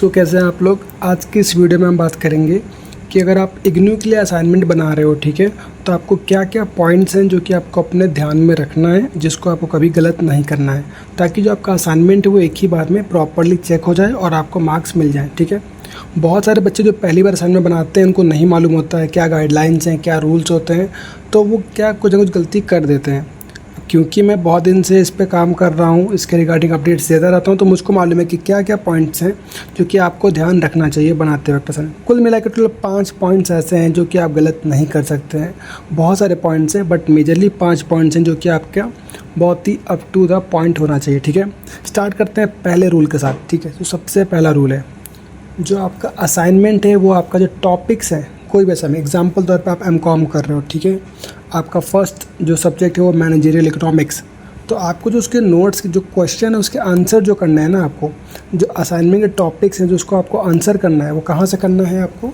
कैसे हैं आप लोग। आज की इस वीडियो में हम बात करेंगे कि अगर आप इग्नू के लिए असाइनमेंट बना रहे हो, ठीक है, तो आपको क्या क्या पॉइंट्स हैं जो कि आपको अपने ध्यान में रखना है, जिसको आपको कभी गलत नहीं करना है, ताकि जो आपका असाइनमेंट है वो एक ही बार में प्रॉपरली चेक हो जाए और आपको मार्क्स मिल जाए। ठीक है, बहुत सारे बच्चे जो पहली बार असाइनमेंट बनाते हैं उनको नहीं मालूम होता है क्या गाइडलाइंस हैं, क्या रूल्स होते हैं, तो वो क्या कुछ ना कुछ गलती कर देते हैं। क्योंकि मैं बहुत दिन से इस पे काम कर रहा हूँ, इसके रिगार्डिंग अपडेट्स देता रहता हूँ, तो मुझको मालूम है कि क्या क्या पॉइंट्स हैं जो कि आपको ध्यान रखना चाहिए बनाते वक्त असाइनमेंट। कुल मिलाकर टोटल 5 पॉइंट्स ऐसे हैं जो कि आप गलत नहीं कर सकते हैं। बहुत सारे पॉइंट्स हैं बट मेजरली 5 पॉइंट्स हैं जो कि आपका बहुत ही अप टू द पॉइंट होना चाहिए। ठीक है, स्टार्ट करते हैं पहले रूल के साथ। ठीक है, तो सबसे पहला रूल है, जो आपका असाइनमेंट है वो आपका जो टॉपिक्स है, कोई भी असाइनमेंट, एग्जाम्पल तौर पे आप एमकॉम कर रहे हो, ठीक है, आपका फर्स्ट जो सब्जेक्ट है वो मैनेजरियल इकोनॉमिक्स, तो आपको जो उसके नोट्स जो क्वेश्चन है उसके आंसर जो करना है ना, आपको जो असाइनमेंट के टॉपिक्स हैं जो उसको आपको आंसर करना है, वो कहाँ से करना है आपको,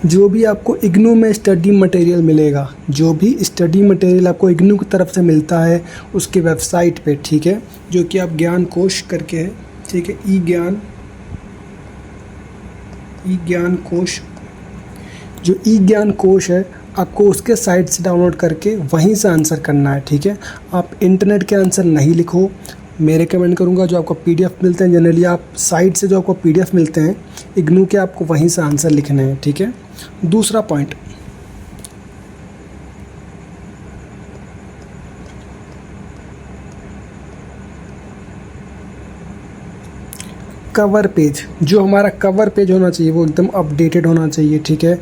जो भी आपको इग्नू में स्टडी मटेरियल मिलेगा, जो भी स्टडी मटेरियल आपको इग्नू की तरफ से मिलता है उसके वेबसाइट पे, ठीक है, जो कि आप ज्ञान कोश करके है, ठीक है, ई ज्ञान कोश, जो ई ज्ञान कोश है आपको उसके साइट से डाउनलोड करके वहीं से आंसर करना है। ठीक है, आप इंटरनेट के आंसर नहीं लिखो, मैं रिकमेंड करूँगा जो आपको पीडीएफ मिलते हैं, जनरली आप साइट से जो आपको पीडीएफ मिलते हैं इग्नू के, आपको वहीं से आंसर लिखने हैं। ठीक है, दूसरा पॉइंट, कवर पेज, जो हमारा कवर पेज होना चाहिए वो एकदम अपडेटेड होना चाहिए। ठीक है,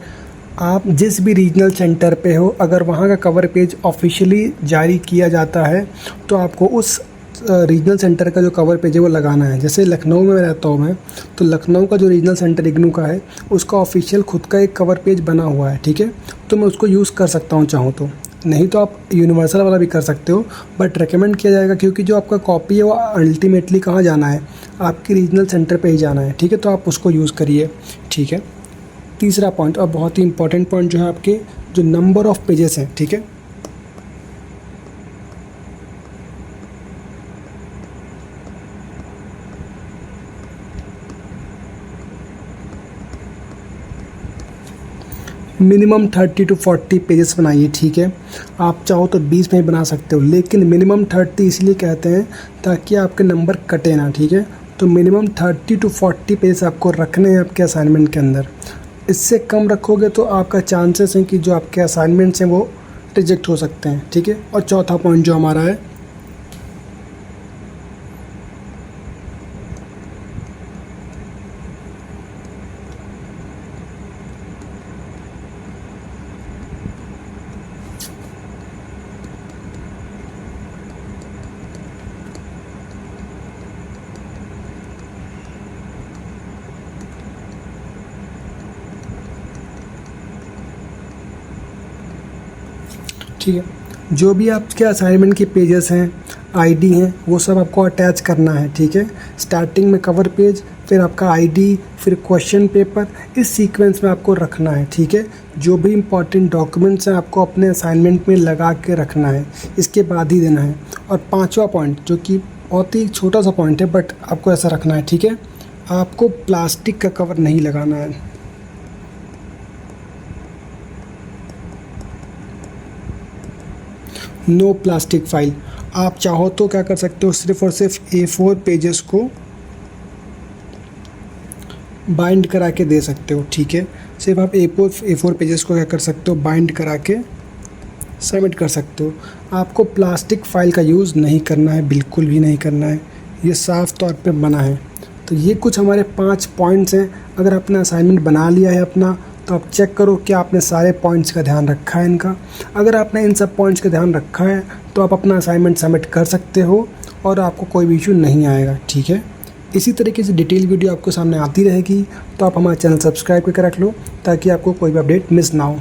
आप जिस भी रीजनल सेंटर पे हो, अगर वहाँ का कवर पेज ऑफिशियली जारी किया जाता है तो आपको उस रीजनल सेंटर का जो कवर पेज है वो लगाना है। जैसे लखनऊ में रहता हूँ मैं, तो लखनऊ का जो रीजनल सेंटर इग्नू का है उसका ऑफिशियल खुद का एक कवर पेज बना हुआ है। ठीक है, तो मैं उसको यूज़ कर सकता हूँ चाहूँ तो, नहीं तो आप यूनिवर्सल वाला भी कर सकते हो, बट रेकमेंड किया जाएगा क्योंकि जो आपका कॉपी है वो अल्टीमेटली कहाँ जाना है, आपकी रीजनल सेंटर पे ही जाना है। ठीक है, तो आप उसको यूज़ करिए। ठीक है, तीसरा पॉइंट और बहुत ही इंपॉर्टेंट पॉइंट जो है आपके जो नंबर ऑफ़ पेजेस हैं, ठीक है, मिनिमम 30 to 40 पेजेस बनाइए। ठीक है, आप चाहो तो 20 में बना सकते हो, लेकिन मिनिमम 30 इसलिए कहते हैं ताकि आपके नंबर कटे ना। ठीक है, तो मिनिमम 30 to 40 पेज आपको रखने हैं आपके असाइनमेंट के अंदर। इससे कम रखोगे तो आपका चांसेस हैं कि जो आपके असाइनमेंट्स हैं वो रिजेक्ट हो सकते हैं। ठीक है, और चौथा पॉइंट जो हमारा है, ठीक है, जो भी आपके असाइनमेंट के पेजेस हैं, आईडी हैं, वो सब आपको अटैच करना है। ठीक है, स्टार्टिंग में कवर पेज, फिर आपका आईडी, फिर क्वेश्चन पेपर, इस सीक्वेंस में आपको रखना है। ठीक है, जो भी इम्पॉर्टेंट डॉक्यूमेंट्स हैं आपको अपने असाइनमेंट में लगा के रखना है, इसके बाद ही देना है। और पांचवा पॉइंट जो कि बहुत ही छोटा सा पॉइंट है बट आपको ऐसा रखना है, ठीक है, आपको प्लास्टिक का कवर नहीं लगाना है। No plastic file. आप चाहो तो क्या कर सकते हो, सिर्फ और सिर्फ A4 पेजेस को बाइंड करा के दे सकते हो। ठीक है, सिर्फ आप A4 पेजेस को क्या कर सकते हो, बाइंड करा के सबमिट कर सकते हो। आपको प्लास्टिक फ़ाइल का यूज़ नहीं करना है, बिल्कुल भी नहीं करना है, ये साफ़ तौर पे मना है। तो ये कुछ हमारे 5 पॉइंट्स हैं। अगर आपने असाइनमेंट बना लिया है अपना, तो आप चेक करो कि आपने सारे पॉइंट्स का ध्यान रखा है इनका। अगर आपने इन सब पॉइंट्स का ध्यान रखा है तो आप अपना असाइनमेंट सबमिट कर सकते हो और आपको कोई भी इशू नहीं आएगा। ठीक है, इसी तरीके से डिटेल वीडियो आपको सामने आती रहेगी, तो आप हमारा चैनल सब्सक्राइब करके रख लो ताकि आपको कोई भी अपडेट मिस ना हो।